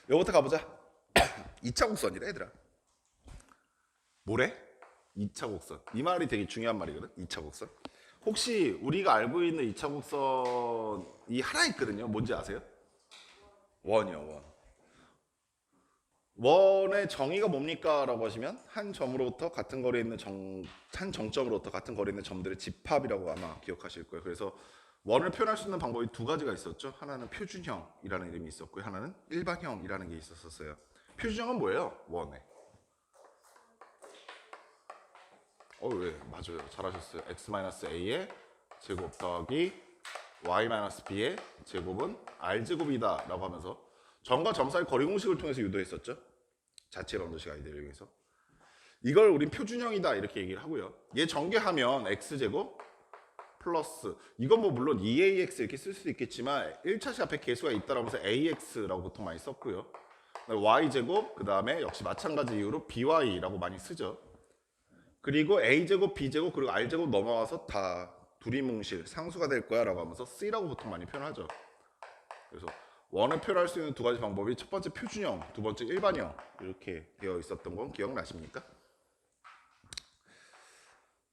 요거부터 가보자. 2차 곡선이래 얘들아. 뭐래? 2차 곡선. 이 말이 되게 중요한 말이거든. 2차 곡선. 혹시 우리가 알고 있는 2차 곡선이 하나 있거든요. 뭔지 아세요? 원이요, 원. 원의 정의가 뭡니까? 라고 하시면 한 점으로부터 같은 거리에 있는 한 정점으로부터 같은 거리에 있는 점들의 집합이라고 아마 기억하실 거예요. 그래서 원을 표현할 수 있는 방법이 두 가지가 있었죠. 하나는 표준형이라는 이름이 있었고요. 하나는 일반형이라는 게 있었어요. 표준형은 뭐예요? 원에. 왜? 맞아요. 잘하셨어요. x-a의 제곱 더하기 y-b의 제곱은 r제곱이다 라고 하면서 점과 점 사이 거리 공식을 통해서 유도했었죠. 자체 런더식 아이디어를 이용해서. 이걸 우린 표준형이다 이렇게 얘기를 하고요. 얘 전개하면 x제곱 플러스 이건 뭐 물론 2ax 이렇게 쓸 수도 있겠지만 1차식 앞에 개수가 있다라고 해서 ax라고 보통 많이 썼고요. y제곱 그 다음에 역시 마찬가지 이유로 by라고 많이 쓰죠. 그리고 a제곱 b제곱 그리고 r제곱 넘어가서 다 두리뭉실 상수가 될 거야 라고 하면서 c라고 보통 많이 표현하죠. 그래서 원을 표현할 수 있는 두 가지 방법이 첫 번째 표준형, 두 번째 일반형 이렇게 되어 있었던 건 기억나십니까?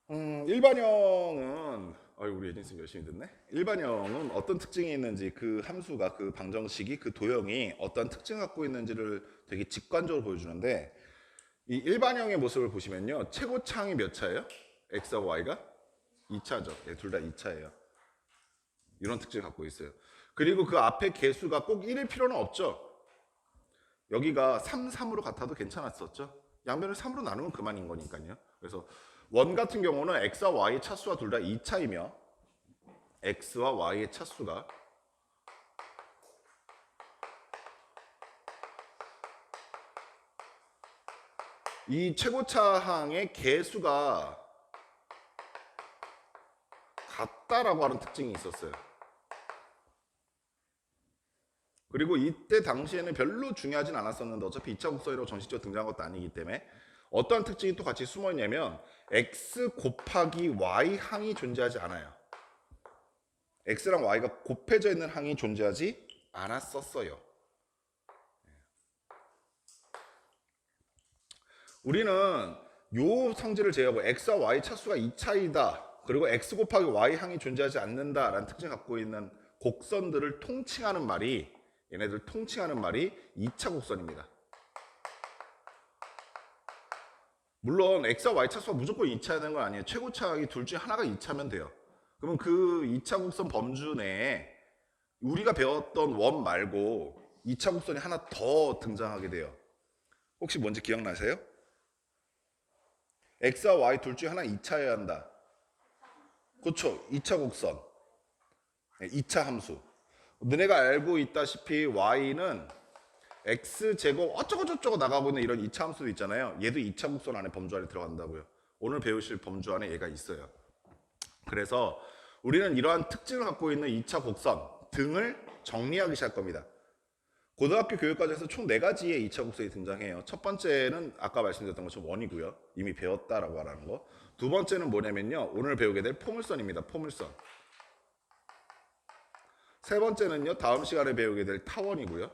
일반형은 우리 예진쌤 열심히 듣네. 일반형은 어떤 특징이 있는지 그 함수가 그 방정식이 그 도형이 어떤 특징을 갖고 있는지를 되게 직관적으로 보여주는데 이 일반형의 모습을 보시면요. 최고차항이 몇 차예요? x하고 y가 2차죠. 둘 다 2차예요. 이런 특징을 갖고 있어요. 그리고 그 앞에 개수가 꼭 1일 필요는 없죠. 여기가 3, 3으로 같아도 괜찮았었죠. 양변을 3으로 나누면 그만인 거니까요. 그래서 원 같은 경우는 x와 y의 차수가 둘 다 2차이며 x와 y의 차수가 이 최고차항의 개수가 같다라고 하는 특징이 있었어요. 그리고 이때 당시에는 별로 중요하진 않았었는데 어차피 2차 곡선이라고 정식적으로 등장한 것도 아니기 때문에 어떠한 특징이 또 같이 숨어 있냐면 x 곱하기 y 항이 존재하지 않아요. x랑 y가 곱해져 있는 항이 존재하지 않았었어요. 우리는 요 성질을 제외하고 x와 y 차수가 2차이다. 그리고 x 곱하기 y 항이 존재하지 않는다라는 특징을 갖고 있는 곡선들을 통칭하는 말이 얘네들 통칭하는 말이 2차 곡선입니다. 물론 x와 y 차수가 무조건 2차야 되는 건 아니에요. 최고차항이 둘 중에 하나가 2차면 돼요. 그러면 그 2차 곡선 범주 내에 우리가 배웠던 원 말고 2차 곡선이 하나 더 등장하게 돼요. 혹시 뭔지 기억나세요? x와 y 둘 중에 하나 2차여야 한다. 그렇죠. 2차 곡선. 2차 함수. 너네가 알고 있다시피 y는 x제곱 어쩌고저쩌고 나가고 있는 이런 2차 함수도 있잖아요. 얘도 2차 곡선 안에 범주 안에 들어간다고요. 오늘 배우실 범주 안에 얘가 있어요. 그래서 우리는 이러한 특징을 갖고 있는 2차 곡선 등을 정리하기 시작할 겁니다. 고등학교 교육과정에서 총 4가지의 2차 곡선이 등장해요. 첫 번째는 아까 말씀드렸던 것처럼 원이고요. 이미 배웠다라고 말하는 거. 두 번째는 뭐냐면요. 오늘 배우게 될 포물선입니다. 포물선. 세 번째는요. 다음 시간에 배우게 될 타원이고요.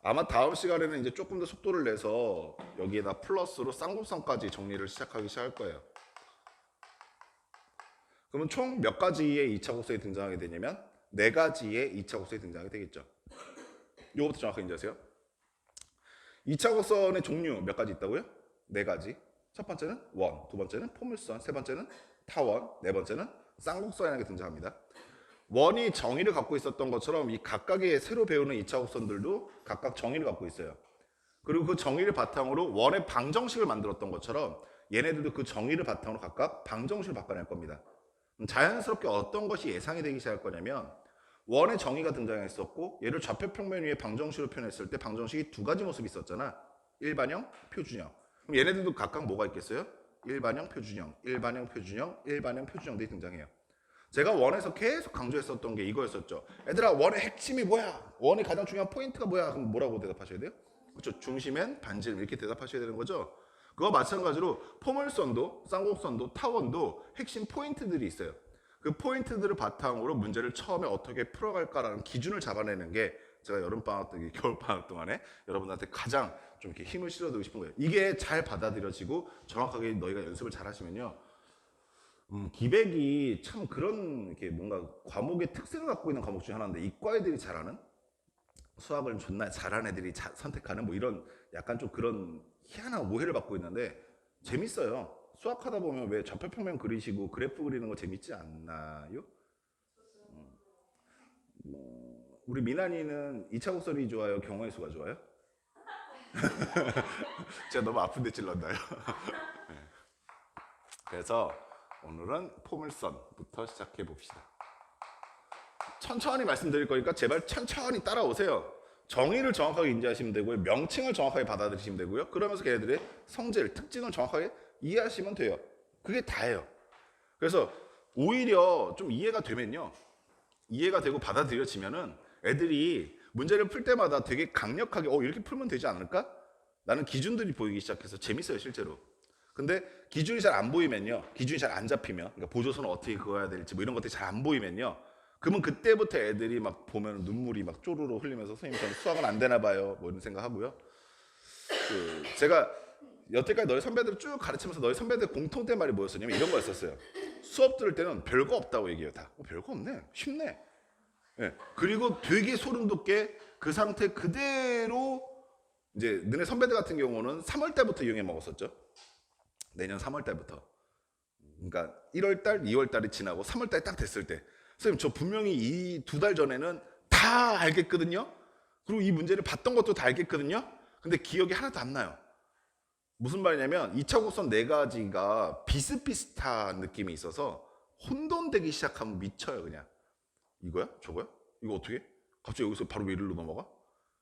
아마 다음 시간에는 이제 조금 더 속도를 내서 여기에다 플러스로 쌍곡선까지 정리를 시작할 거예요. 그러면 총 몇 가지의 2차 곡선이 등장하게 되냐면 4가지의 2차 곡선이 등장하게 되겠죠. 이거부터 정확하게 인지하세요. 2차 곡선의 종류 몇 가지 있다고요? 4가지. 첫 번째는 원, 두 번째는 포물선, 세 번째는 타원, 네 번째는 쌍곡선이라는 게 등장합니다. 원이 정의를 갖고 있었던 것처럼 이 각각의 새로 배우는 2차 곡선들도 각각 정의를 갖고 있어요. 그리고 그 정의를 바탕으로 원의 방정식을 만들었던 것처럼 얘네들도 그 정의를 바탕으로 각각 방정식을 바꿔낼 겁니다. 자연스럽게 어떤 것이 예상이 되기 시작할 거냐면 원의 정의가 등장했었고 얘를 좌표 평면 위에 방정식으로 표현했을 때 방정식이 두 가지 모습이 있었잖아. 일반형, 표준형. 그럼 얘네들도 각각 뭐가 있겠어요? 일반형, 표준형, 일반형, 표준형, 일반형, 표준형들이 등장해요. 제가 원에서 계속 강조했었던 게 이거였었죠. 얘들아 원의 핵심이 뭐야? 원의 가장 중요한 포인트가 뭐야? 그럼 뭐라고 대답하셔야 돼요? 그렇죠. 중심엔 반지름 이렇게 대답하셔야 되는 거죠. 그거 마찬가지로 포물선도 쌍곡선도 타원도 핵심 포인트들이 있어요. 그 포인트들을 바탕으로 문제를 처음에 어떻게 풀어갈까라는 기준을 잡아내는 게 제가 여름방학 때 겨울방학 동안에 여러분들한테 가장 좀 이렇게 힘을 실어드리고 싶은 거예요. 이게 잘 받아들여지고 정확하게 너희가 연습을 잘 하시면요. 기백이 참 그런 이렇게 뭔가 과목의 특색을 갖고 있는 과목 중에 하나인데 이과 애들이 잘하는 수학을 존나 잘하는 애들이 선택하는 뭐 이런 약간 좀 그런 희한한 오해를 받고 있는데 재밌어요. 수학하다 보면 왜 좌표평면 그리시고 그래프 그리는 거 재밌지 않나요? 우리 미나니는 2차 곡설이 좋아요? 경우의 수가 좋아요? 제가 너무 아픈데 찔렀나요? 네. 그래서 오늘은 포물선부터 시작해 봅시다. 천천히 말씀드릴 거니까 제발 천천히 따라오세요. 정의를 정확하게 인지하시면 되고요. 명칭을 정확하게 받아들이시면 되고요. 그러면서 걔네들의 성질, 특징을 정확하게 이해하시면 돼요. 그게 다예요. 그래서 오히려 좀 이해가 되면요. 이해가 되고 받아들여지면은 애들이 문제를 풀 때마다 되게 강력하게 이렇게 풀면 되지 않을까? 라는 기준들이 보이기 시작해서 재밌어요, 실제로. 근데 기준이 잘 안 보이면요. 기준이 잘 안 잡히면, 그러니까 보조선을 어떻게 그어야 될지 뭐 이런 것들이 잘 안 보이면요. 그러면 그때부터 애들이 막 보면 눈물이 막 쪼르르 흘리면서 선생님 저는 수학은 안 되나 봐요. 뭐 이런 생각하고요. 제가 여태까지 너희 선배들 쭉 가르치면서 너희 선배들 공통된 말이 뭐였었냐면 이런 거였었어요. 수업 들을 때는 별거 없다고 얘기해요. 다. 별거 없네. 쉽네. 네. 그리고 되게 소름 돋게 그 상태 그대로 이제 너네 선배들 같은 경우는 3월 달부터 이용해 먹었었죠. 내년 3월 달부터. 그러니까 1월 달, 2월 달이 지나고 3월 달이 딱 됐을 때 선생님 저 분명히 이 2달 전에는 다 알겠거든요. 그리고 이 문제를 봤던 것도 다 알겠거든요. 근데 기억이 하나도 안 나요. 무슨 말이냐면 2차 곡선 4가지가 비슷비슷한 느낌이 있어서 혼돈되기 시작하면 미쳐요 그냥. 이거야? 저거야? 이거 어떻게? 갑자기 여기서 바로 왜 이리로 넘어가?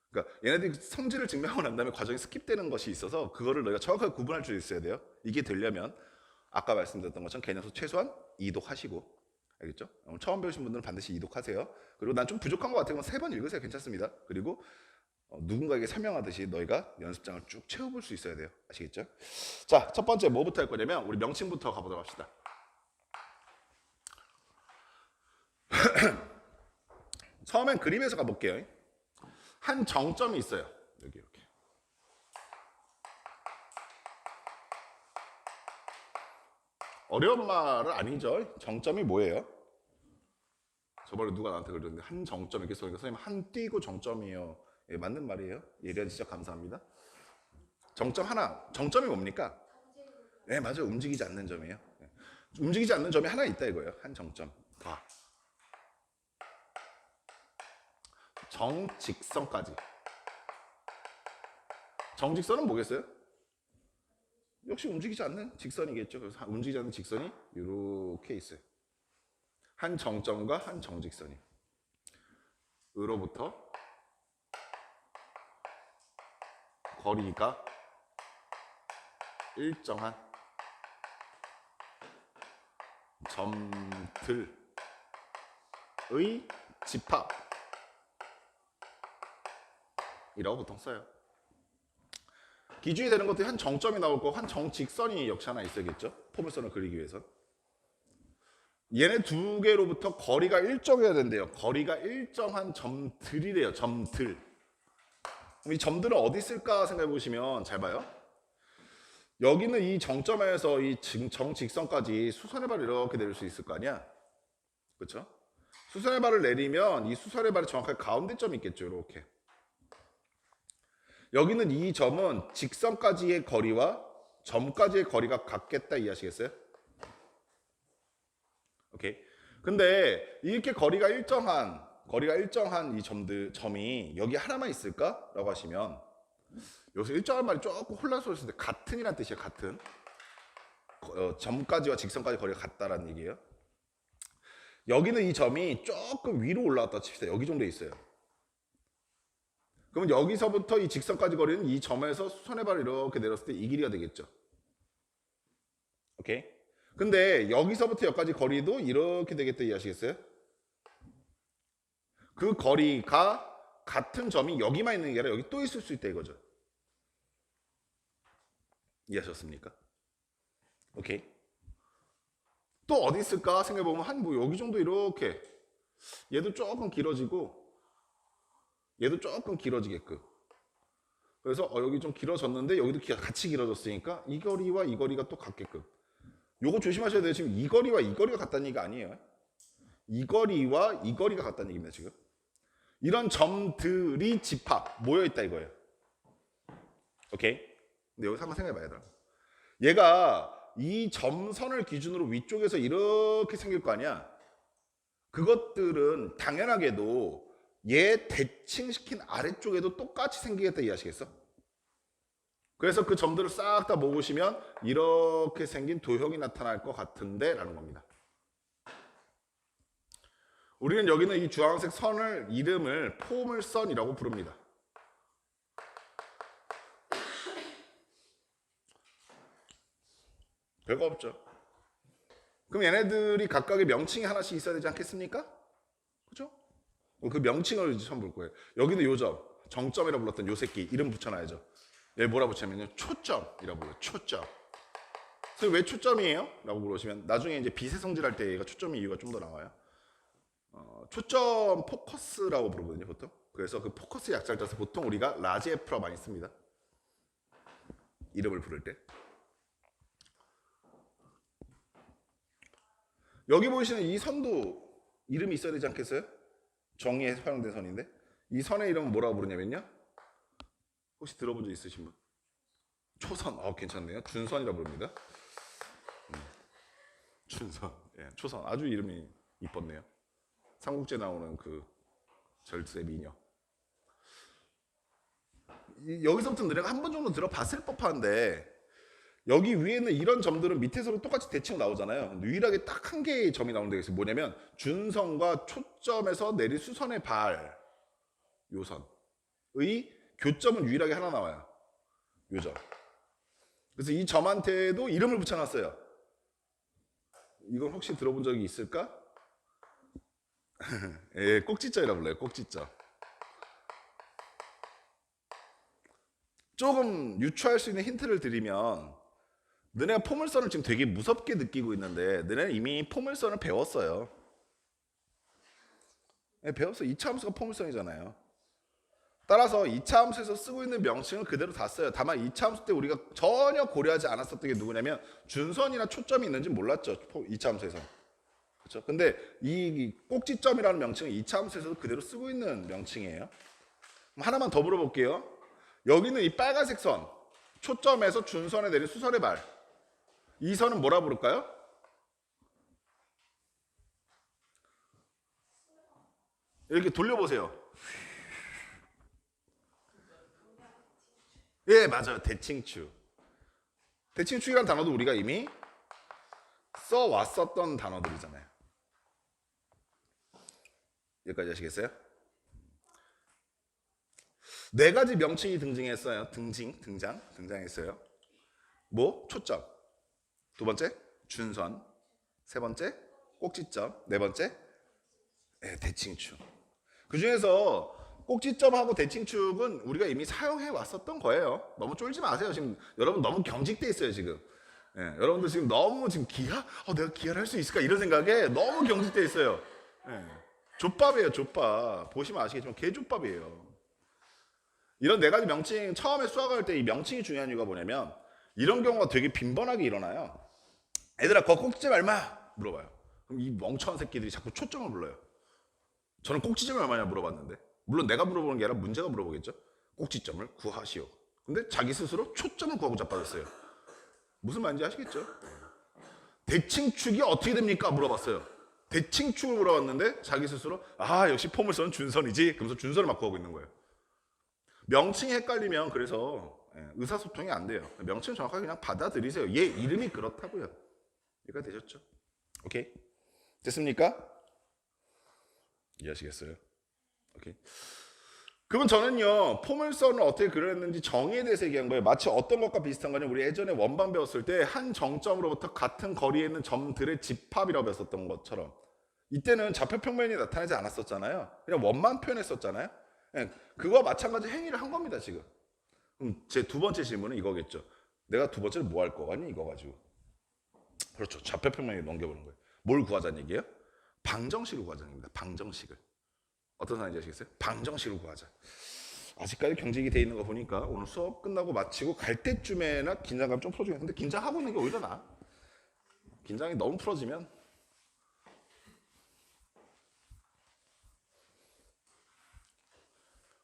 그러니까 얘네들이 성질을 증명하고 난 다음에 과정이 스킵되는 것이 있어서 그거를 너희가 정확하게 구분할 줄 있어야 돼요. 이게 되려면 아까 말씀드렸던 것처럼 개념수 최소한 2독 하시고 알겠죠? 처음 배우신 분들은 반드시 2독 하세요. 그리고 난 좀 부족한 것 같으면 3번 읽으세요. 괜찮습니다. 그리고 누군가에게 설명하듯이 너희가 연습장을 쭉 채워볼 수 있어야 돼요. 아시겠죠? 자, 첫 번째 뭐부터 할 거냐면 우리 명칭부터 가보도록 합시다. 처음엔 그림에서 가볼게요. 한 정점이 있어요. 여기 이렇게. 어려운 말은 아니죠. 정점이 뭐예요? 저번에 누가 나한테 그러는데 한 정점 이렇게 써니까 선생님 한 띄고 정점이에요. 예, 맞는 말이에요. 예리한 지적 감사합니다. 정점 하나. 정점이 뭡니까? 네, 맞아요. 움직이지 않는 점이에요. 네. 움직이지 않는 점이 하나 있다 이거예요. 한 정점. 봐. 정직선까지. 정직선은 뭐겠어요? 역시 움직이지 않는 직선이겠죠. 그래서 움직이지 않는 직선이 이렇게 있어요. 한 정점과 한 정직선이. 으로부터 거리가 일정한 점들의 집합이라고 보통 써요. 기준이 되는 것도 한 정점이 나올 거고 한 정직선이 역시 하나 있어야겠죠. 포물선을 그리기 위해서. 얘네 두 개로부터 거리가 일정해야 된대요. 거리가 일정한 점들이래요. 점들. 이 점들은 어디 있을까 생각해 보시면 잘 봐요. 여기는 이 정점에서 이 정직선까지 수선의 발을 이렇게 내릴 수 있을 거 아니야. 그렇죠? 수선의 발을 내리면 이 수선의 발이 정확하게 가운데 점이 있겠죠. 이렇게. 여기는 이 점은 직선까지의 거리와 점까지의 거리가 같겠다 이해하시겠어요? 오케이. 근데 이렇게 거리가 일정한 이 점이 여기 하나만 있을까? 라고 하시면 여기서 일정한 말이 조금 혼란스러울 텐데 같은이란 뜻이에요. 같은. 점까지와 직선까지 거리가 같다라는 얘기예요. 여기는 이 점이 조금 위로 올라왔다 칩시다. 여기 정도 있어요. 그러면 여기서부터 이 직선까지 거리는 이 점에서 수선의 발을 이렇게 내렸을 때 이 길이가 되겠죠. 오케이? 근데 여기서부터 여기까지 거리도 이렇게 되겠다 이해하시겠어요? 그 거리가 같은 점이 여기만 있는 게 아니라 여기 또 있을 수 있다 이거죠. 이해하셨습니까? 오케이. 또 어디 있을까 생각해보면 한 뭐 여기 정도 이렇게 얘도 조금 길어지고 얘도 조금 길어지게끔. 그래서 여기 좀 길어졌는데 여기도 같이 길어졌으니까 이 거리와 이 거리가 또 같게끔. 요거 조심하셔야 돼요. 지금 이 거리와 이 거리가 같다는 얘기가 아니에요. 이 거리와 이 거리가 같다는 얘기입니다. 지금 이런 점들이 집합 모여있다 이거예요. 오케이? 근데 여기서 한번 생각해봐야 돼요. 얘가 이 점선을 기준으로 위쪽에서 이렇게 생길 거 아니야. 그것들은 당연하게도 얘 대칭시킨 아래쪽에도 똑같이 생기겠다 이해하시겠어? 그래서 그 점들을 싹 다 모으시면 이렇게 생긴 도형이 나타날 것 같은데 라는 겁니다. 우리는 여기는 이 주황색 선을 이름을 포물선이라고 부릅니다. 별거 없죠. 그럼 얘네들이 각각의 명칭이 하나씩 있어야 되지 않겠습니까? 그죠? 그 명칭을 이제 처음 볼 거예요. 여기는 요점, 정점이라고 불렀던 요 새끼 이름 붙여놔야죠. 얘 뭐라 붙이냐면요, 초점이라고 불러요. 초점. 그래서 왜 초점이에요? 라고 물어보시면 나중에 이제 비세성질 할 때 얘가 초점의 이유가 좀 더 나와요. 초점 포커스라고 부르거든요, 보통. 그래서 그 포커스 약자를 따서 보통 우리가 라지 F라 많이 씁니다. 이름을 부를 때. 여기 보이시는 이 선도 이름이 있어야 되지 않겠어요? 정의에 활용된 선인데 이 선의 이름은 뭐라고 부르냐면요, 혹시 들어본 적 있으신 분? 초선. 괜찮네요. 준선이라고 부릅니다. 준선. 예, 초선. 아주 이름이 이뻤네요. 삼국지에 나오는 그 절세 미녀. 여기서부터 너네가 한 번 정도 들어봤을 법한데 여기 위에는 이런 점들은 밑에서도 똑같이 대칭 나오잖아요. 유일하게 딱 한 개의 점이 나오는 데가 있어요. 뭐냐면 준선과 초점에서 내린 수선의 발, 요 선의 교점은 유일하게 하나 나와요. 요 점. 그래서 이 점한테도 이름을 붙여놨어요. 이건 혹시 들어본 적이 있을까? 예, 꼭지점이라고 불러요. 꼭지점. 조금 유추할 수 있는 힌트를 드리면 너네가 포물선을 지금 되게 무섭게 느끼고 있는데 너네는 이미 포물선을 배웠어요. 네, 배웠어. 2차 함수가 포물선이잖아요. 따라서 2차 함수에서 쓰고 있는 명칭은 그대로 다 써요. 다만 2차 함수 때 우리가 전혀 고려하지 않았었던 게 누구냐면 준선이나 초점이 있는지 몰랐죠. 2차 함수에서. 그렇죠? 근데 이 꼭지점이라는 명칭은 2차 함수에서도 그대로 쓰고 있는 명칭이에요. 하나만 더 물어볼게요. 여기는 이 빨간색 선, 초점에서 준선에 내린 수선의 발. 이 선은 뭐라 부를까요? 이렇게 돌려보세요. 예, 맞아요. 대칭축. 대칭축이라는 단어도 우리가 이미 써왔었던 단어들이잖아요. 여기까지 하시겠어요? 네 가지 명칭이 등장했어요. 등장했어요. 뭐? 초점. 두 번째, 준선. 세 번째, 꼭지점. 네 번째, 대칭축. 그 중에서 꼭지점하고 대칭축은 우리가 이미 사용해 왔었던 거예요. 너무 쫄지 마세요. 지금 여러분 너무 경직돼 있어요, 지금. 예, 여러분들 지금 너무 지금 기하? 내가 기하를 할 수 있을까? 이런 생각에 너무 경직돼 있어요. 예, 족밥이에요, 족밥. 보시면 아시겠지만 개족밥이에요. 이런 네 가지 명칭, 처음에 수학할 때 이 명칭이 중요한 이유가 뭐냐면 이런 경우가 되게 빈번하게 일어나요. 애들아, 거 꼭지점 얼마? 물어봐요. 그럼 이 멍청한 새끼들이 자꾸 초점을 불러요. 저는 꼭지점이 얼마냐 물어봤는데, 물론 내가 물어보는 게 아니라 문제가 물어보겠죠. 꼭지점을 구하시오. 근데 자기 스스로 초점을 구하고 자빠졌어요. 무슨 말인지 아시겠죠? 대칭축이 어떻게 됩니까? 물어봤어요. 대칭축을 물어봤는데 자기 스스로 역시 포물선은 준선이지. 그러면서 준선을 막 구하고 있는 거예요. 명칭이 헷갈리면 그래서 의사소통이 안 돼요. 명칭을 정확하게 그냥 받아들이세요. 얘 이름이 그렇다고요. 이해가 되셨죠? 오케이? 됐습니까? 이해하시겠어요? 오케이. 그러면 저는요, 포물선을 어떻게 그렸는지 정의에 대해서 얘기한 거예요. 마치 어떤 것과 비슷한 거냐면 우리 예전에 원반 배웠을 때 한 정점으로부터 같은 거리에 있는 점들의 집합이라고 배웠었던 것처럼 이때는 좌표평면이 나타나지 않았었잖아요. 그냥 원만 표현했었잖아요. 그거와 마찬가지 행위를 한 겁니다, 지금. 제 두 번째 질문은 이거겠죠. 내가 두 번째는 뭐 할 거 같니? 이거 가지고. 그렇죠. 좌표평면에 넘겨보는 거예요. 뭘 구하자는 얘기예요? 방정식을 구하자는 얘기입니다. 방정식을. 어떤 상황인지 아시겠어요? 방정식을 구하자. 아직까지 경직이 돼 있는 거 보니까 오늘 수업 끝나고 마치고 갈 때쯤에나 긴장감 좀 풀어주겠는데, 근데 긴장하고 있는 게 오히려 나아. 긴장이 너무 풀어지면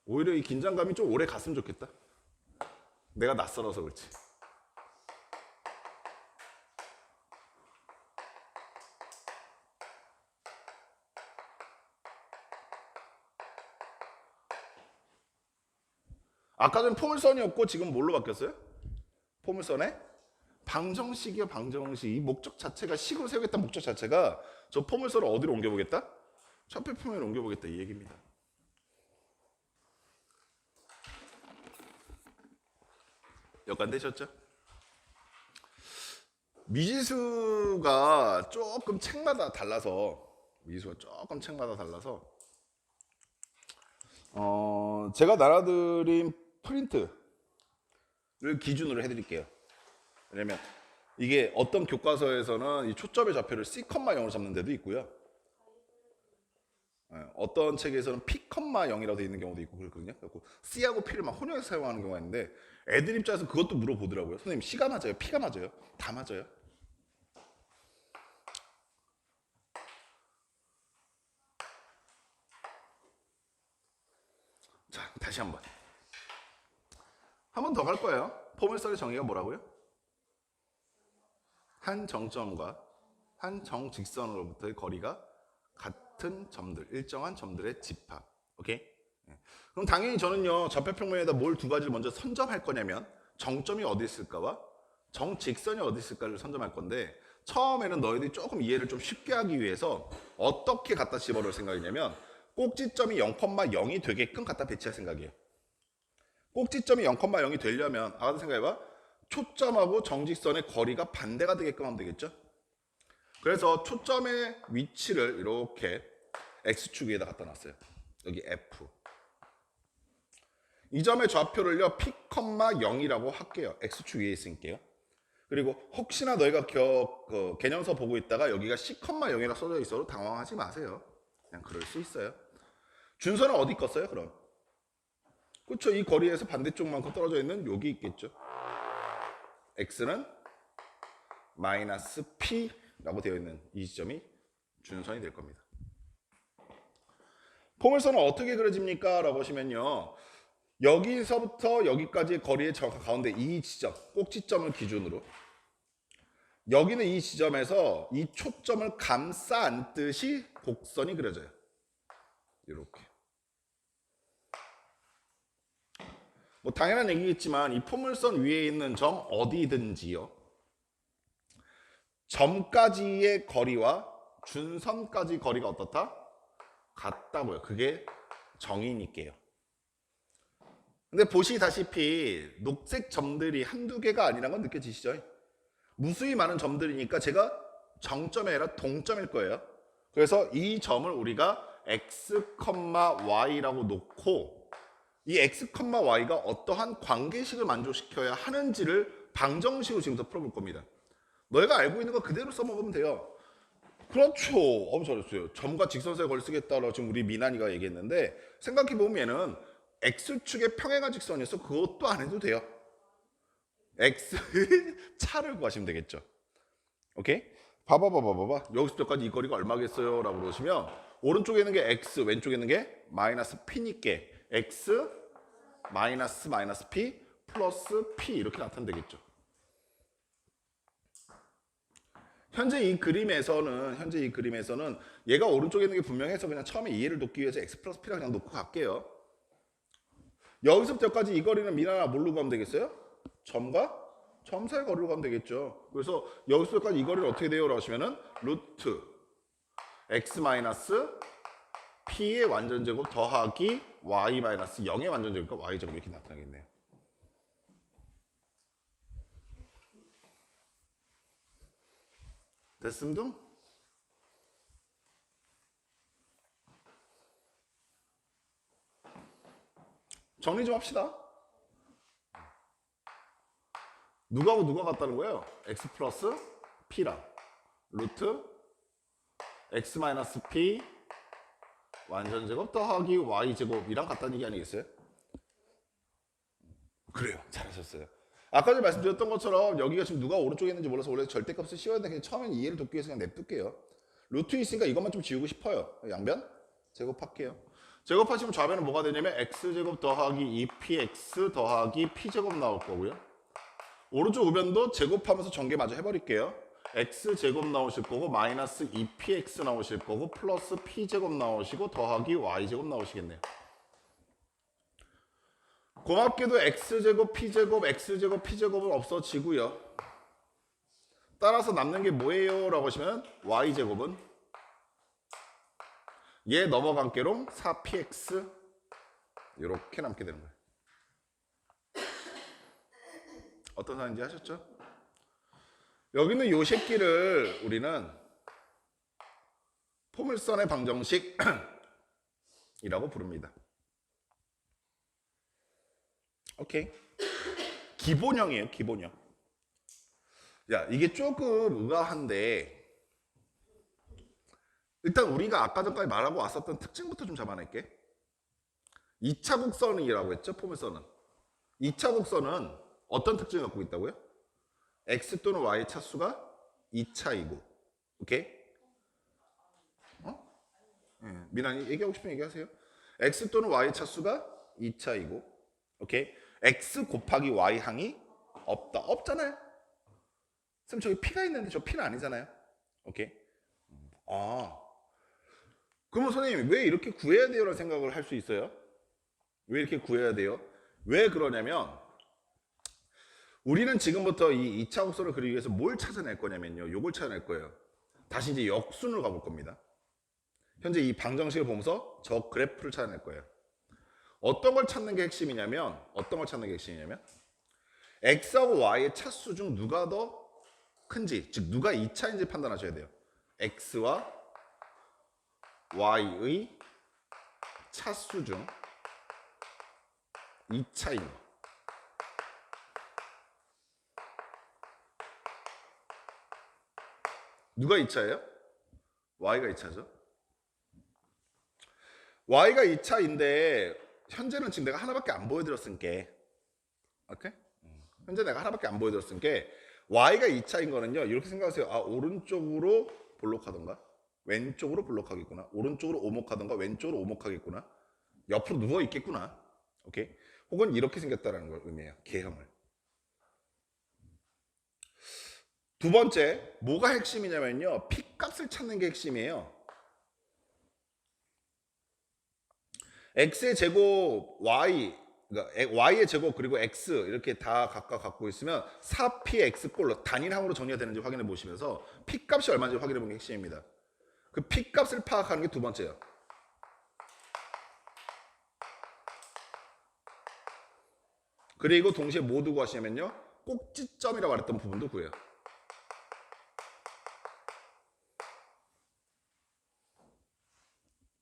오히려 이 긴장감이 좀 오래 갔으면 좋겠다. 내가 낯설어서 그렇지. 아까 전 포물선이었고 지금 뭘로 바뀌었어요? 포물선에 방정식이요. 방정식. 이 목적 자체가, 식으로 세우겠다 목적 자체가 저 포물선을 어디로 옮겨보겠다? 좌표 평면으로 옮겨보겠다 이 얘기입니다. 여기까지 되셨죠? 미지수가 조금 책마다 달라서 제가 나눠드린 프린트를 기준으로 해드릴게요. 왜냐면 이게 어떤 교과서에서는 이 초점의 좌표를 C,0으로 잡는 데도 있고요. 어떤 책에서는 P,0이라고 되어 있는 경우도 있고 그렇거든요. 그래서 C하고 P를 막 혼용해서 사용하는 경우가 있는데 애들 입장에서 그것도 물어보더라고요. 선생님 C가 맞아요? P가 맞아요? 다 맞아요. 자, 다시 한 번 더 갈 거예요. 포물선의 정의가 뭐라고요? 한 정점과 한 정직선으로부터의 거리가 같은 점들, 일정한 점들의 집합. 오케이? 그럼 당연히 저는요, 좌표평면에다 뭘 두 가지를 먼저 선점할 거냐면 정점이 어디 있을까와 정직선이 어디 있을까를 선점할 건데, 처음에는 너희들이 조금 이해를 좀 쉽게 하기 위해서 어떻게 갖다 집어넣을 생각이냐면 꼭지점이 0,0이 되게끔 갖다 배치할 생각이에요. 꼭지점이 0,0이 되려면 아까 생각해봐. 초점하고 정직선의 거리가 반대가 되게끔 하면 되겠죠? 그래서 초점의 위치를 이렇게 X축 위에다 갖다 놨어요. 여기 F. 이 점의 좌표를요, P,0이라고 할게요. X축 위에 있으니까요. 그리고 혹시나 너희가 개념서 보고 있다가 여기가 C,0이라 써져 있어도 당황하지 마세요. 그냥 그럴 수 있어요. 준선은 어디 껐어요, 그럼? 그렇죠. 이 거리에서 반대쪽만큼 떨어져 있는 여기 있겠죠. X는 마이너스 P라고 되어 있는 이 지점이 준선이 될 겁니다. 포물선은 어떻게 그려집니까? 라고 하시면요. 여기서부터 여기까지의 거리의 가운데 이 지점, 꼭지점을 기준으로 여기는 이 지점에서 이 초점을 감싸 안듯이 곡선이 그려져요. 이렇게. 뭐 당연한 얘기겠지만 이 포물선 위에 있는 점 어디든지요. 점까지의 거리와 준선까지 거리가 어떻다? 같다고요. 그게 정의니까요. 근데 보시다시피 녹색 점들이 한두 개가 아니란 건 느껴지시죠? 무수히 많은 점들이니까 제가 정점이 아니라 동점일 거예요. 그래서 이 점을 우리가 X, Y라고 놓고 이 X, Y가 어떠한 관계식을 만족시켜야 하는지를 방정식으로 지금부터 풀어볼 겁니다. 너희가 알고 있는 거 그대로 써먹으면 돼요. 그렇죠. 잘했어요. 점과 직선선의 거리를 쓰겠다라고 지금 우리 미나니가 얘기했는데 생각해보면 얘는 X축의 평행한 직선이어서 그것도 안 해도 돼요. X 차를 구하시면 되겠죠. 오케이? 봐봐. 여기서부터까지 이 거리가 얼마겠어요? 라고 그러시면 오른쪽에 있는 게 X, 왼쪽에 있는 게 마이너스 P니까 X 마이너스 P 플러스 P 이렇게 나타나면 되겠죠. 현재 이 그림에서는 얘가 오른쪽에 있는 게 분명해서 그냥 처음에 이해를 돕기 위해서 X 플러스 P라 그냥 놓고 갈게요. 여기서부터 여기까지 이 거리는 미나나 뭘로 가면 되겠어요? 점과 점 사이 거리로 가면 되겠죠. 그래서 여기서부터까지 이 거리는 어떻게 돼요? 라고 하시면은 루트 X 마이너스 P의 완전제곱 더하기 Y 마이너스 0의 완전제곱과 Y제곱 이렇게 나타나겠네요. 됐습니다? 정리 좀 합시다. 누가하고 누가 같다는 거예요? X 플러스 P랑 루트 X 마이너스 P 완전제곱 더하기 y제곱이랑 같다는 얘기 아니겠어요? 그래요. 잘하셨어요. 아까 전에 말씀드렸던 것처럼 여기가 지금 누가 오른쪽에 있는지 몰라서 원래 절대값을 씌워야 되는데 그냥 처음엔 이해를 돕기 위해서 그냥 냅둘게요. 루트 있으니까 이것만 좀 지우고 싶어요. 양변 제곱할게요. 제곱하시면 좌변은 뭐가 되냐면 x제곱 더하기 2px 더하기 p제곱 나올 거고요. 오른쪽 우변도 제곱하면서 전개 마저 해버릴게요. x제곱 나오실 거고 마이너스 2px 나오실 거고 플러스 p제곱 나오시고 더하기 y제곱 나오시겠네요. 고맙게도 x제곱, p제곱, x제곱, p제곱은 없어지고요. 따라서 남는 게 뭐예요? 라고 하시면 y제곱은 얘 넘어간 게로 4px 이렇게 남게 되는 거예요. 어떤 상황인지 하셨죠? 여기는 요 새끼를 우리는 포물선의 방정식이라고 부릅니다. 오케이. 기본형이에요, 기본형. 야, 이게 조금 의아한데 일단 우리가 아까 전까지 말하고 왔었던 특징부터 좀 잡아낼게. 2차 곡선이라고 했죠, 포물선은. 2차 곡선은 어떤 특징을 갖고 있다고요? x 또는 y의 차수가 2차이고, 오케이? 미나니 얘기하고 싶으면 얘기하세요. x 또는 y의 차수가 2차이고, 오케이? x 곱하기 y 항이 없다. 없잖아요. 선생님 저기 p가 있는데 저 p는 아니잖아요. 오케이? 그러면 선생님 왜 이렇게 구해야 돼요? 라는 생각을 할 수 있어요. 왜 이렇게 구해야 돼요? 왜 그러냐면 우리는 지금부터 이 2차 곡선을 그리기 위해서 뭘 찾아낼 거냐면요. 요걸 찾아낼 거예요. 다시 이제 역순으로 가볼 겁니다. 현재 이 방정식을 보면서 저 그래프를 찾아낼 거예요. 어떤 걸 찾는 게 핵심이냐면 x하고 y의 차수 중 누가 더 큰지, 즉 누가 2차인지 판단하셔야 돼요. x와 y의 차수 중 2차인 거. 누가 2차예요? y가 2차죠. y가 2차인데 현재는 지금 내가 하나밖에 안 보여드렸으니까, 오케이? 현재 내가 하나밖에 안 보여드렸으니까 y가 2차인 거는요. 이렇게 생각하세요. 아, 오른쪽으로 볼록하던가 왼쪽으로 볼록하겠구나. 오른쪽으로 오목하던가 왼쪽으로 오목하겠구나. 옆으로 누워 있겠구나. 오케이? 혹은 이렇게 생겼다라는 걸 의미해요. 개형을. 두 번째, 뭐가 핵심이냐면요. p값을 찾는 게 핵심이에요. x의 제곱 y, 그러니까 y의 제곱 그리고 x 이렇게 다 각각 갖고 있으면 4px 꼴로 단일항으로 정리가 되는지 확인해 보시면서 p값이 얼마인지 확인해 보는 게 핵심입니다. 그 p값을 파악하는 게 두 번째예요. 그리고 동시에 뭐 두고 하시냐면요. 꼭지점이라고 말했던 부분도 구해요.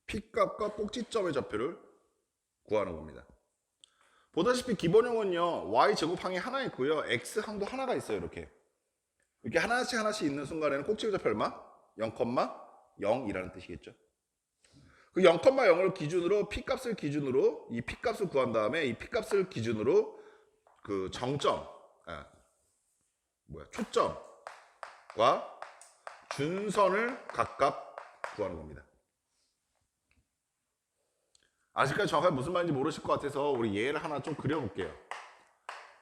p값과 꼭지점의 좌표를 구하는 겁니다. 보다시피 기본형은요. y제곱항이 하나 있고요. x항도 하나가 있어요. 이렇게 하나씩 있는 순간에는 꼭지의 좌표 얼마? 0,0이라는 뜻이겠죠. 그 0,0을 기준으로 p값을 기준으로 이 p값을 구한 다음에 이 p값을 기준으로 그 정점, 초점과 준선을 각각 구하는 겁니다. 아직까지 정확하게 무슨 말인지 모르실 것 같아서 우리 얘를 하나 좀 그려볼게요.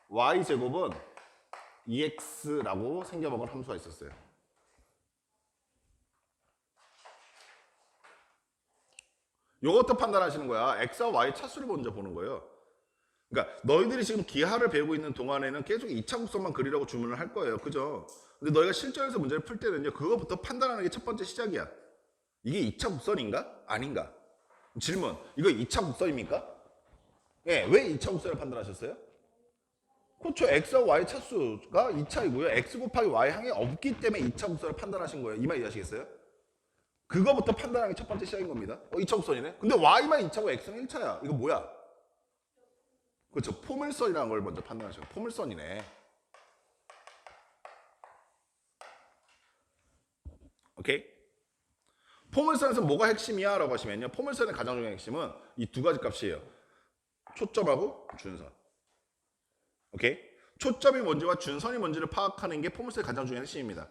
y제곱은 2x라고 생겨먹은 함수가 있었어요. 요것도 판단하시는 거야. x와 y 차수를 먼저 보는 거예요. 그러니까 너희들이 지금 기하를 배우고 있는 동안에는 계속 2차 곡선만 그리라고 주문을 할 거예요. 그죠? 근데 너희가 실전에서 문제를 풀 때는요. 그거부터 판단하는 게 첫 번째 시작이야. 이게 2차 곡선인가? 아닌가? 질문. 이거 2차 곡선입니까? 예, 왜 2차 곡선을 판단하셨어요? 그렇죠. x와 y 차수가 2차이고요. x 곱하기 y 항이 없기 때문에 2차 곡선을 판단하신 거예요. 이 말 이해하시겠어요? 그거부터 판단하는 게 첫 번째 시작인 겁니다. 2차 곡선이네. 근데 y만 2차고 x는 1차야. 이거 뭐야? 그렇죠. 포물선이라는 걸 먼저 판단하셔요. 포물선이네. 오케이? 포물선에서 뭐가 핵심이야? 라고 하시면요. 포물선의 가장 중요한 핵심은 이 두 가지 값이에요. 초점하고 준선. 오케이? 초점이 뭔지와 준선이 뭔지를 파악하는 게 포물선의 가장 중요한 핵심입니다.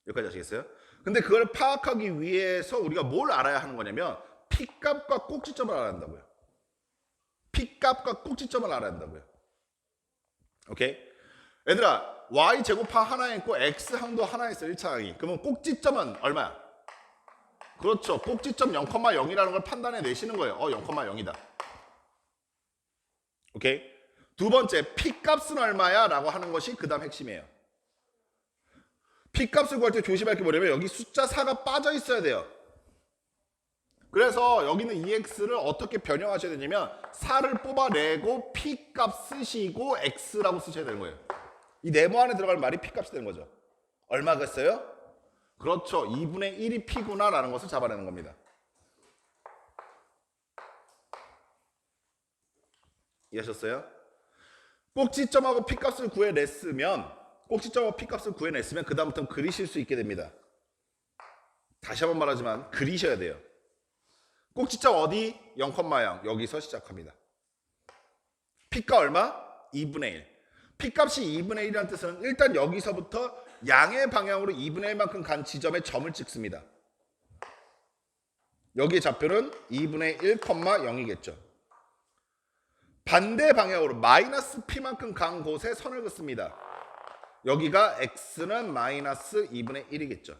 여기까지 아시겠어요? 근데 그걸 파악하기 위해서 우리가 뭘 알아야 하는 거냐면 P값과 꼭지점을 알아야 한다고요. P값과 꼭지점을 알아야 한다고요. 오케이? 얘들아, Y제곱하 하나에 있고 X항도 하나에 있어 1차항이. 그러면 꼭지점은 얼마야? 그렇죠. 꼭지점 0,0이라는 걸 판단해 내시는 거예요. 0,0이다. 오케이? 두 번째, P값은 얼마야? 라고 하는 것이 그 다음 핵심이에요. P값을 구할 때 조심할 게 뭐냐면 여기 숫자 4가 빠져 있어야 돼요. 그래서 여기는 EX를 어떻게 변형하셔야 되냐면 4를 뽑아내고 P값 쓰시고 X라고 쓰셔야 되는 거예요. 이 네모 안에 들어갈 말이 P값이 되는 거죠. 얼마겠어요? 그렇죠. 2분의 1이 P구나 라는 것을 잡아내는 겁니다. 이해하셨어요? 꼭지점하고 P값을 구해냈으면 꼭지점하고 P값을 구해냈으면 그 다음부터는 그리실 수 있게 됩니다. 다시 한번 말하지만 그리셔야 돼요. 꼭지점 어디? 0,0 여기서 시작합니다. P가 얼마? 2분의 1. P값이 2분의 1이라는 뜻은 일단 여기서부터 양의 방향으로 2분의 1만큼 간 지점에 점을 찍습니다. 여기의 좌표는 2분의 1,0이겠죠. 반대 방향으로 마이너스 P만큼 간 곳에 선을 긋습니다. 여기가 X는 마이너스 2분의 1이겠죠.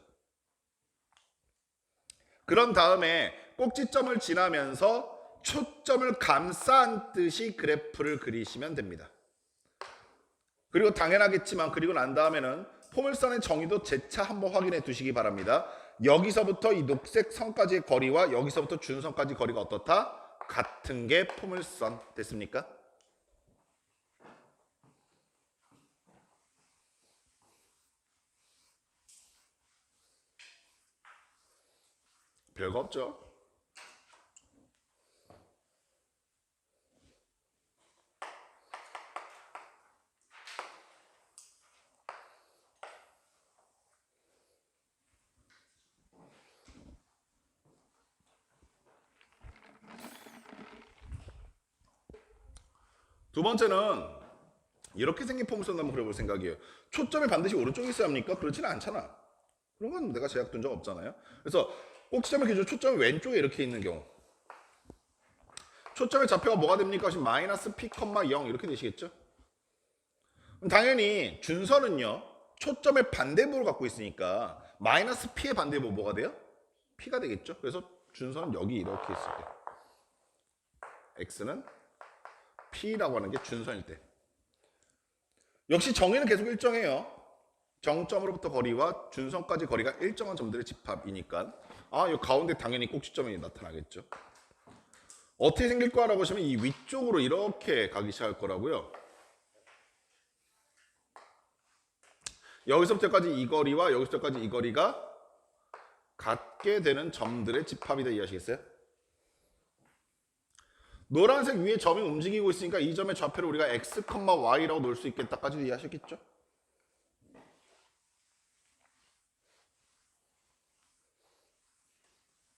그런 다음에 꼭지점을 지나면서 초점을 감싸안듯이 그래프를 그리시면 됩니다. 그리고 당연하겠지만 그리고 난 다음에는 포물선의 정의도 재차 한번 확인해 두시기 바랍니다. 여기서부터 이 녹색 선까지의 거리와 여기서부터 준선까지 거리가 어떻다? 같은 게 포물선. 됐습니까? 별거 없죠. 두 번째는 이렇게 생긴 포물선도 한번 그려볼 생각이에요. 초점이 반드시 오른쪽에 있어야 합니까? 그렇지는 않잖아. 그런 건 내가 제약 둔 적 없잖아요. 그래서 꼭지점을 기준 초점이 왼쪽에 이렇게 있는 경우 초점의 좌표가 뭐가 됩니까? 지금 마이너스 P, 0 이렇게 되시겠죠? 그럼 당연히 준선은요. 초점의 반대부를 갖고 있으니까 마이너스 P의 반대부 뭐가 돼요? P가 되겠죠? 그래서 준선은 여기 이렇게 있을 때 X는 P라고 하는 게 준선일 때 역시 정의는 계속 일정해요. 정점으로부터 거리와 준선까지 거리가 일정한 점들의 집합이니까 이 가운데 당연히 꼭지점이 나타나겠죠. 어떻게 생길 거라고 하시면 이 위쪽으로 이렇게 가기 시작할 거라고요. 여기서부터까지 이 거리와 여기서부터까지 이 거리가 같게 되는 점들의 집합이다. 이해하시겠어요? 노란색 위에 점이 움직이고 있으니까 이 점의 좌표를 우리가 x, y라고 놓을 수 있겠다까지 이해하셨겠죠?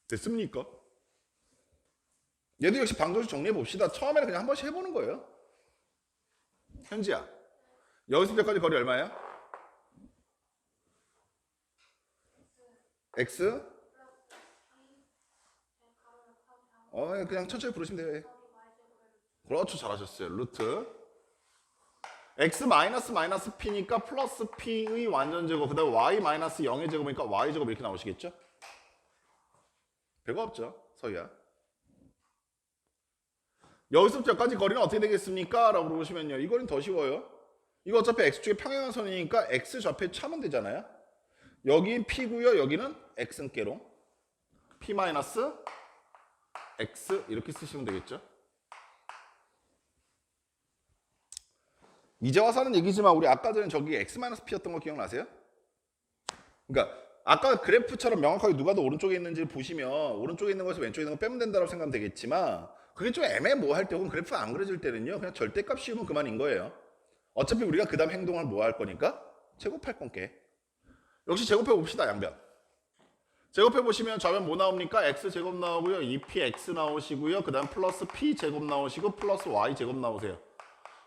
됐습니까? 얘도 역시 방정식 정리해 봅시다. 처음에는 그냥 한 번씩 해보는 거예요. 현지야, 여기서부터까지 거리 얼마야? x? 그냥 천천히 부르시면 돼요. 그렇죠, 잘하셨어요. 루트 x 마이너스 p니까 플러스 p의 완전제곱, 그 다음에 y 마이너스 0의 제곱이니까 y제곱 이렇게 나오시겠죠? 별거 없죠, 서희야. 여기서부터 여기까지 거리는 어떻게 되겠습니까? 라고 물어보시면요, 이 거리는 더 쉬워요. 이거 어차피 x축의 평행한 선이니까 x 좌표에 차면 되잖아요. 여기 p고요, 여기는 x는 깨롱 p 마이너스 x 이렇게 쓰시면 되겠죠. 이제 와서 하는 얘기지만 우리 아까 전에 저기 x-p였던 거 기억나세요? 그러니까 아까 그래프처럼 명확하게 누가 더 오른쪽에 있는지 보시면 오른쪽에 있는 것에서 왼쪽에 있는 거 빼면 된다고 생각하면 되겠지만 그게 좀 애매모호할 때 혹은 그래프가 안 그려질 때는요 그냥 절대값 씌우면 그만인 거예요. 어차피 우리가 그 다음 행동을 뭐 할 거니까 제곱할 건게. 역시 제곱해 봅시다. 양변 제곱해 보시면 좌변 뭐 나옵니까? x제곱 나오고요. 2px 나오시고요. 그 다음 플러스 p제곱 나오시고 플러스 y제곱 나오세요.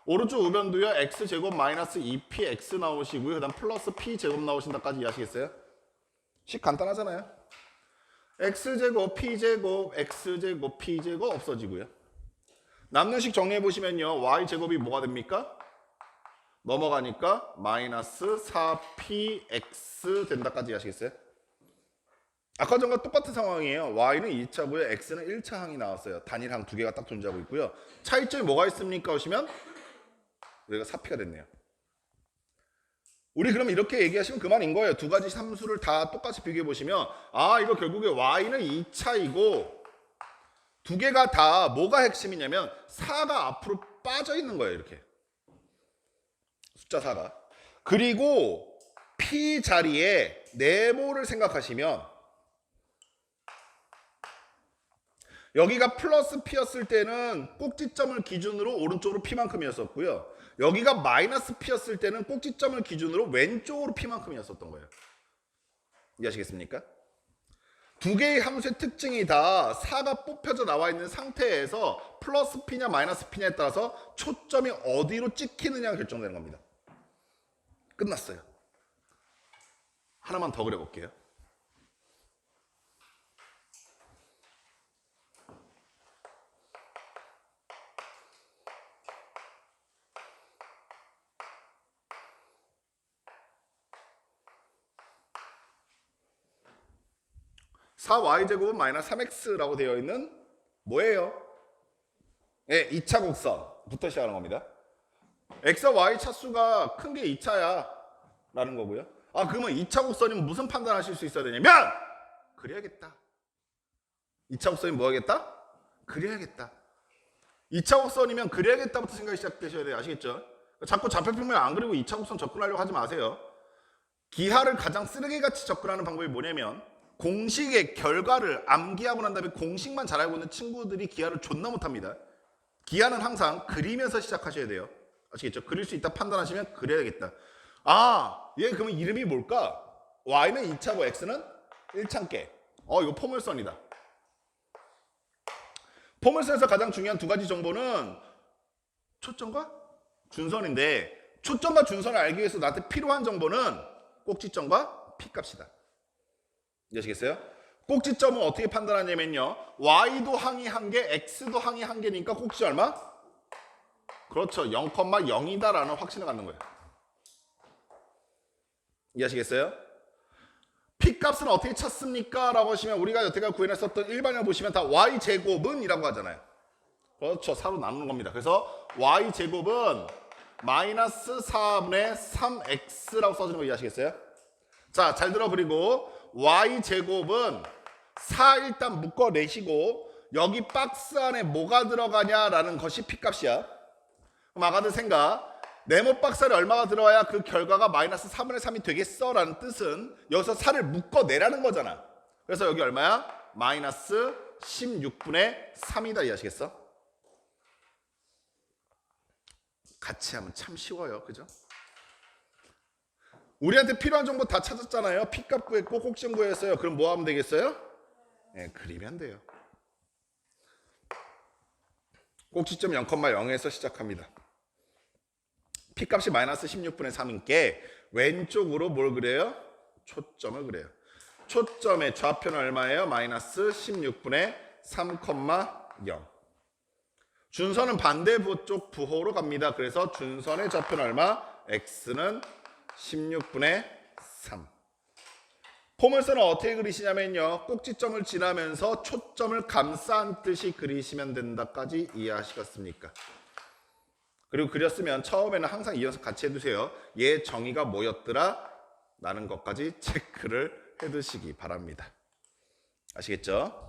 오른쪽 우변도요. x제곱 마이너스 2px 나오시고요. 그 다음 플러스 p제곱 나오신다까지 이해하시겠어요? 식 간단하잖아요. x제곱 p제곱 x제곱 p제곱 없어지고요. 남는 식 정리해 보시면요. y제곱이 뭐가 됩니까? 넘어가니까 마이너스 4px 된다까지 이해하시겠어요? 아까 전과 똑같은 상황이에요. y는 2차고요. x는 1차 항이 나왔어요. 단일항 두 개가 딱 존재하고 있고요. 차이점이 뭐가 있습니까? 하시면 우리가 4p가 됐네요. 우리 그럼 이렇게 얘기하시면 그만인 거예요. 두 가지 함수를 다 똑같이 비교해 보시면 아 이거 결국에 y는 2차이고 두 개가 다 뭐가 핵심이냐면 4가 앞으로 빠져 있는 거예요. 이렇게 숫자 4가. 그리고 p 자리에 네모를 생각하시면 여기가 플러스 p였을 때는 꼭지점을 기준으로 오른쪽으로 p만큼이었었고요. 여기가 마이너스 p였을 때는 꼭지점을 기준으로 왼쪽으로 p만큼이었었던 거예요. 이해하시겠습니까? 두 개의 함수의 특징이 다 4가 뽑혀져 나와 있는 상태에서 플러스 p냐 마이너스 p냐에 따라서 초점이 어디로 찍히느냐가 결정되는 겁니다. 끝났어요. 하나만 더 그려볼게요. (4) y제곱은 마이너스 3x라고 되어 있는 뭐예요? 예, 2차 곡선부터 시작하는 겁니다. x와 y 차수가 큰 게 2차야 라는 거고요. 아 그러면 2차 곡선이면 무슨 판단하실 수 있어야 되냐면 그려야겠다. 2차 곡선이 뭐 하겠다? 그려야겠다. 2차 곡선이면 그려야겠다부터 생각이 시작되셔야 돼요. 아시겠죠? 자꾸 좌표평면 안 그리고 2차 곡선 접근하려고 하지 마세요. 기하를 가장 쓰레기같이 접근하는 방법이 뭐냐면 공식의 결과를 암기하고 난 다음에 공식만 잘 알고 있는 친구들이 기하를 존나 못합니다. 기하는 항상 그리면서 시작하셔야 돼요. 아시겠죠? 그릴 수 있다 판단하시면 그려야겠다. 아, 얘 그러면 이름이 뭘까? y는 2차고 x는 1차께. 이거 포물선이다. 포물선에서 가장 중요한 두 가지 정보는 초점과 준선인데 초점과 준선을 알기 위해서 나한테 필요한 정보는 꼭지점과 p값이다. 이해하시겠어요? 꼭지점은 어떻게 판단하냐면요. y도 항이 한 개, x도 항이 한 개니까 꼭지점 얼마? 그렇죠. 0,0이다 라는 확신을 갖는 거예요. 이해하시겠어요? p값은 어떻게 찾습니까? 라고 하시면 우리가 여태까지 구현했었던 일반을 보시면 다 y제곱은 이라고 하잖아요. 그렇죠. 4로 나누는 겁니다. 그래서 y제곱은 마이너스 4분의 3x라고 써주는 거 이해하시겠어요? 자, 잘 들어. 그리고 y제곱은 4 일단 묶어내시고 여기 박스 안에 뭐가 들어가냐라는 것이 p값이야. 그럼 아가들 생각. 네모 박스 안에 얼마가 들어와야 그 결과가 마이너스 4분의 3이 되겠어? 라는 뜻은 여기서 4를 묶어내라는 거잖아. 그래서 여기 얼마야? 마이너스 16분의 3이다. 이해하시겠어? 같이 하면 참 쉬워요. 그죠? 우리한테 필요한 정보 다 찾았잖아요. p값 구했고 꼭지점 구했어요. 그럼 뭐 하면 되겠어요? 네, 그리면 돼요. 꼭지점 0,0에서 시작합니다. p값이 마이너스 16분의 3인께 왼쪽으로 뭘 그려요? 초점을 그려요. 초점의 좌표는 얼마예요? 마이너스 16분의 3,0. 준선은 반대쪽 부호로 갑니다. 그래서 준선의 좌표는 얼마? x는 16분의 3. 포물선을 어떻게 그리시냐면요. 꼭지점을 지나면서 초점을 감싼 듯이 그리시면 된다까지 이해하시겠습니까? 그리고 그렸으면 처음에는 항상 이어서 같이 해두세요. 얘 정의가 뭐였더라? 라는 것까지 체크를 해두시기 바랍니다. 아시겠죠?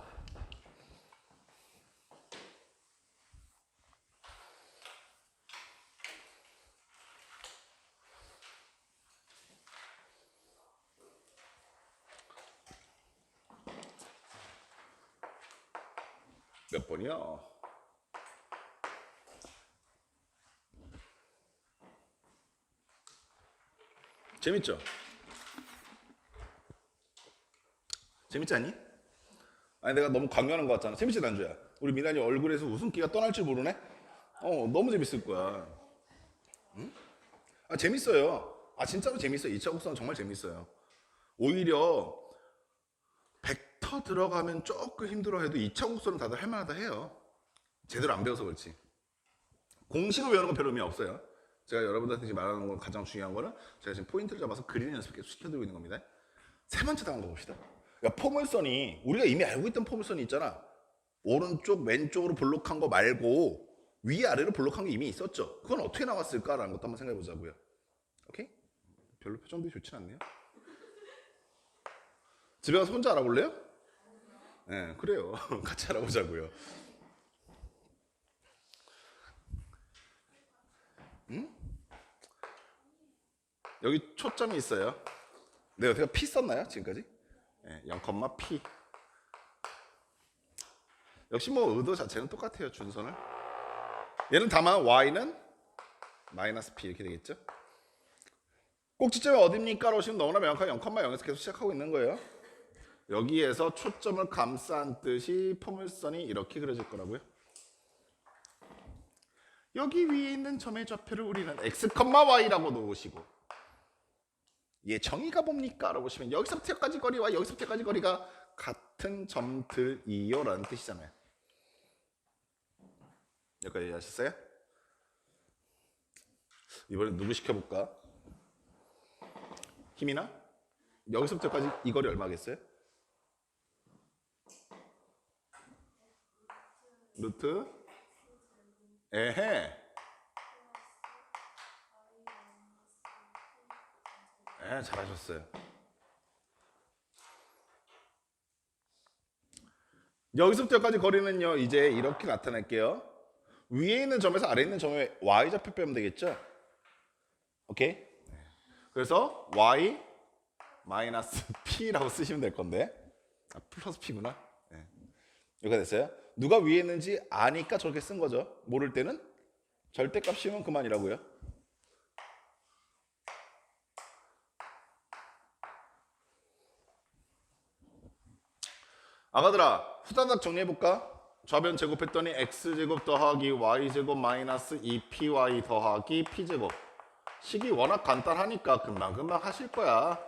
몇 번이요? 재밌죠? 재밌지 않니? 아니 내가 너무 강요하는 것 같잖아. 재밌지 난주야? 우리 미나이 얼굴에서 웃음기가 떠날 줄 모르네? 너무 재밌을 거야. 응? 아 재밌어요. 아 진짜로 재밌어요. 2차 곡선은 정말 재밌어요. 오히려 벡터 들어가면 조금 힘들어해도 2차 곡선은 다들 할만하다 해요. 제대로 안 배워서 그렇지. 공식을 외우는 건 별 의미 없어요. 제가 여러분들한테 지금 말하는 건 가장 중요한 거는 제가 지금 포인트를 잡아서 그리는 연습 계속 시켜드리고 있는 겁니다. 세 번째 당한 거 봅시다. 그러니까 포물선이 우리가 이미 알고 있던 포물선이 있잖아. 오른쪽 왼쪽으로 블록한 거 말고 위아래로 블록한 게 이미 있었죠. 그건 어떻게 나왔을까라는 것도 한번 생각해 보자고요. 오케이? 별로 표정들이 좋진 않네요. 집에 가서 혼자 알아볼래요? 네, 그래요. 같이 알아보자고요. 응? 여기 초점이 있어요. 네, 제가 P 썼나요? 지금까지? 네, 0,P. 역시 뭐 의도 자체는 똑같아요. 준선을. 얘는 다만 Y는 마이너스 P 이렇게 되겠죠? 꼭지점이 어딥니까? 라고 하시면 너무나 명확하게 0,0에서 계속 시작하고 있는 거예요. 여기에서 초점을 감싼 뜻이 포물선이 이렇게 그려질 거라고요. 여기 위에 있는 점의 좌표를 우리는 x, y라고 놓으시고 얘 정의가 뭡니까? 라고 보시면 여기서부터 여기까지 거리와 여기서부터 여기까지 거리가 같은 점들이요 라는 뜻이잖아요. 여기까지 이해하셨어요? 이번엔 누구 시켜볼까? 힘이나? 여기서부터 여기까지 이 거리 얼마겠어요? 루트 에헤 잘하셨어요. 여기서부터 여기까지 거리는요 이제 이렇게 나타낼게요. 위에 있는 점에서 아래에 있는 점에 y좌표 빼면 되겠죠? 오케이? 그래서 y 마이너스 p라고 쓰시면 될 건데 플러스 p구나. 네. 이렇게 됐어요. 누가 위에 있는지 아니까 저렇게 쓴 거죠. 모를 때는 절대값 씌우면 그만이라고요. 아가들아 후다닥 정리해볼까? 좌변 제곱했더니 x제곱 더하기 y제곱 마이너스 2py 더하기 p제곱. 식이 워낙 간단하니까 금방금방 하실 거야.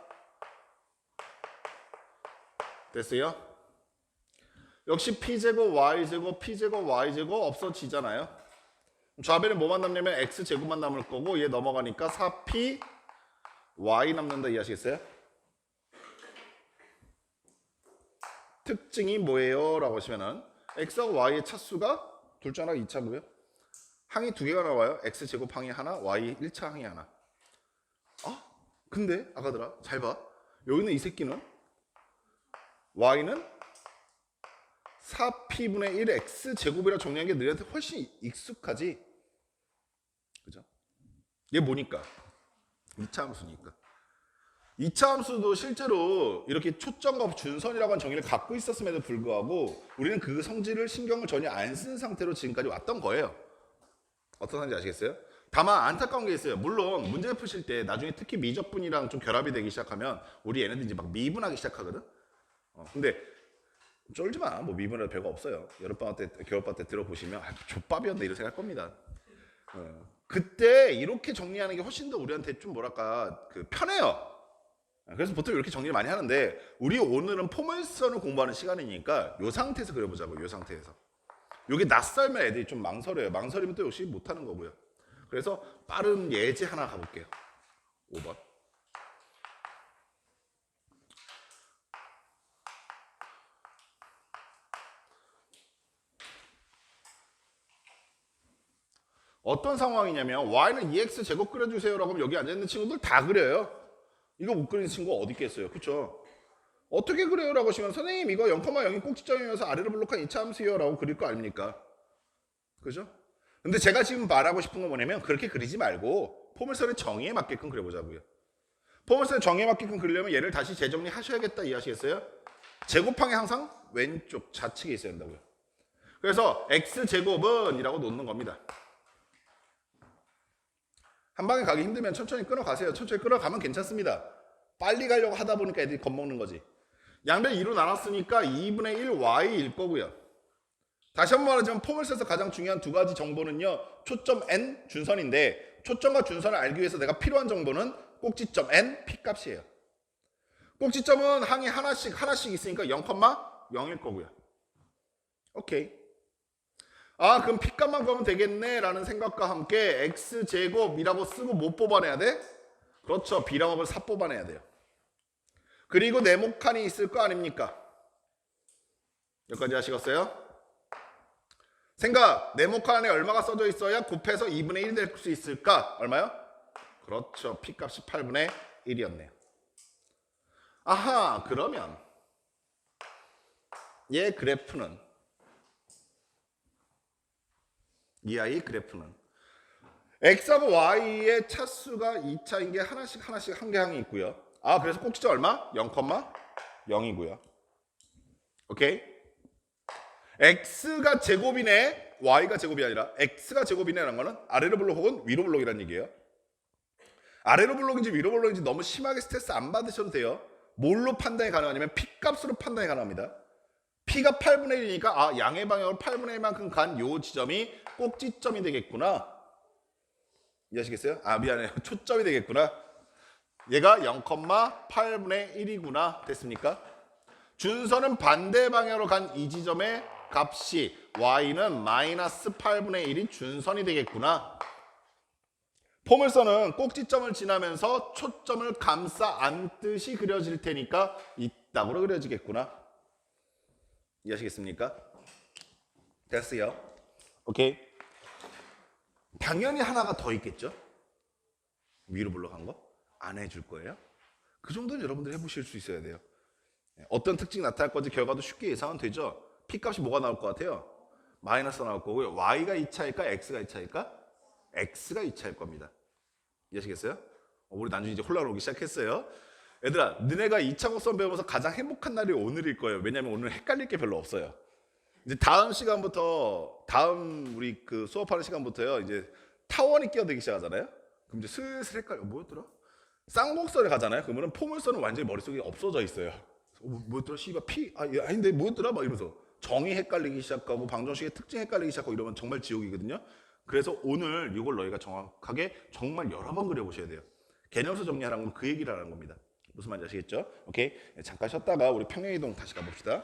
됐어요? 역시 p제곱 y제곱 p제곱 y제곱 없어지잖아요. 좌변에 뭐만 남냐면 x제곱만 남을 거고 얘 넘어가니까 4p y 남는다 이해하시겠어요? 특징이 뭐예요? 라고 하시면은 x하고 y의 차수가 둘 중 하나가 2차고요. 항이 두 개가 나와요. x제곱 항이 하나, y 1차 항이 하나. 근데 아가들아 잘 봐. 여기는 이 새끼는 y는 4p분의 1 x제곱이라 정리한 게 너희한테 훨씬 익숙하지? 그죠? 얘 뭐니까? 2차 함수니까. 2차 함수도 실제로 이렇게 초점과 준선이라고 하는 정의를 갖고 있었음에도 불구하고 우리는 그 성질을 신경을 전혀 안 쓴 상태로 지금까지 왔던 거예요. 어떤 상인지 아시겠어요? 다만 안타까운 게 있어요. 물론 문제 푸실 때 나중에 특히 미적분이랑 좀 결합이 되기 시작하면 우리 얘네들 이제 막 미분하기 시작하거든? 근데 쫄지 마. 뭐 미분해도 별거 없어요. 여름방학 때, 겨울방학 때 들어보시면 족밥이었네 이런 생각할 겁니다. 그때 이렇게 정리하는 게 훨씬 더 우리한테 좀 뭐랄까 편해요. 그래서 보통 이렇게 정리를 많이 하는데 우리 오늘은 포물선을 공부하는 시간이니까 이 상태에서 그려보자고. 이 상태에서. 이게 낯설면 애들이 좀 망설여요. 망설이면 또 역시 못하는 거고요. 그래서 빠른 예제 하나 가볼게요. 5번. 어떤 상황이냐면 y는 2x 제곱 그려주세요라고 하면 여기 앉아있는 친구들 다 그려요. 이거 못 그리는 친구가 어디 있겠어요. 그쵸? 어떻게 그래요? 라고 하시면 선생님 이거 0,0이 꼭지점이면서 아래로 블록한 2차 함수요 라고 그릴 거 아닙니까? 그죠? 근데 제가 지금 말하고 싶은 건 뭐냐면 그렇게 그리지 말고 포물선의 정의에 맞게끔 그려보자고요. 포물선의 정의에 맞게끔 그리려면 얘를 다시 재정리하셔야겠다 이해하시겠어요? 제곱항이 항상 왼쪽 좌측에 있어야 한다고요. 그래서 x제곱은 이라고 놓는 겁니다. 한 방에 가기 힘들면 천천히 끊어가세요. 천천히 끊어가면 괜찮습니다. 빨리 가려고 하다 보니까 애들이 겁먹는 거지. 양변 2로 나눴으니까 2분의 1 y일 거고요. 다시 한번 말하자면 포물선에서 가장 중요한 두 가지 정보는요. 초점 n, 준선인데 초점과 준선을 알기 위해서 내가 필요한 정보는 꼭지점 n, p값이에요. 꼭지점은 항이 하나씩 있으니까 0,0일 거고요. 오케이. 아, 그럼 p값만 구하면 되겠네 라는 생각과 함께 x제곱이라고 쓰고 못 뽑아내야 돼? 그렇죠. B랑업을 4 뽑아내야 돼요. 그리고 네모칸이 있을 거 아닙니까? 여기까지 하시겠어요? 생각, 네모칸 안에 얼마가 써져 있어야 곱해서 2분의 1이 될 수 있을까? 얼마요? 그렇죠. P값이 8분의 1이었네요. 아하, 그러면 얘 그래프는 이 아이 그래프는 x하고 y의 차수가 2차인 게 하나씩 한 개 항이 있고요. 아, 그래서 꼭지점 얼마? 0,0이고요. 오케이? x가 제곱이네, y가 제곱이 아니라 x가 제곱이네라는 거는 아래로 블록 혹은 위로 블록이라는 얘기예요. 아래로 블록인지 위로 블록인지 너무 심하게 스트레스 안 받으셔도 돼요. 뭘로 판단이 가능하냐면 p값으로 판단이 가능합니다. p가 8분의 1이니까 아, 양의 방향으로 8분의 1만큼 간 요 지점이 꼭지점이 되겠구나. 이해하시겠어요? 아, 미안해요. 초점이 되겠구나. 얘가 0,8분의 1이구나. 됐습니까? 준선은 반대 방향으로 간 이 지점의 값이 y는 마이너스 8분의 1이 준선이 되겠구나. 포물선은 꼭지점을 지나면서 초점을 감싸 안듯이 그려질 테니까 이따구로 그려지겠구나. 이해하시겠습니까? 됐어요. 오케이. 당연히 하나가 더 있겠죠? 위로 불러간 거? 안 해줄 거예요? 그 정도는 여러분들 해보실 수 있어야 돼요. 어떤 특징이 나타날 건지 결과도 쉽게 예상은 되죠? P값이 뭐가 나올 것 같아요? 마이너스가 나올 거고요. Y가 2차일까? X가 2차일까? X가 2차일 겁니다. 이해하시겠어요? 우리 나중에 이제 혼란 오기 시작했어요. 얘들아, 너네가 2차 곡선 배우면서 가장 행복한 날이 오늘일 거예요. 왜냐면 오늘 헷갈릴 게 별로 없어요. 이제 다음 시간부터, 다음 우리 그 수업하는 시간부터요. 이제 타원이 끼어들기 시작하잖아요. 그럼 이제 슬슬 헷갈려. 뭐였더라? 쌍곡선을 가잖아요. 그러면 포물선은 완전히 머릿속에 없어져 있어요. 뭐였더라? 씨발 P? 아닌데 뭐였더라? 막 이러면서 정의 헷갈리기 시작하고 방정식의 특징 헷갈리기 시작하고 이러면 정말 지옥이거든요. 그래서 오늘 이걸 너희가 정확하게 정말 여러 번 그려보셔야 돼요. 개념수 정리하라는 건 그 얘기를 하는 겁니다. 무슨 말인지 아시겠죠? 오케이. 잠깐 쉬었다가 우리 평행이동 다시 가봅시다.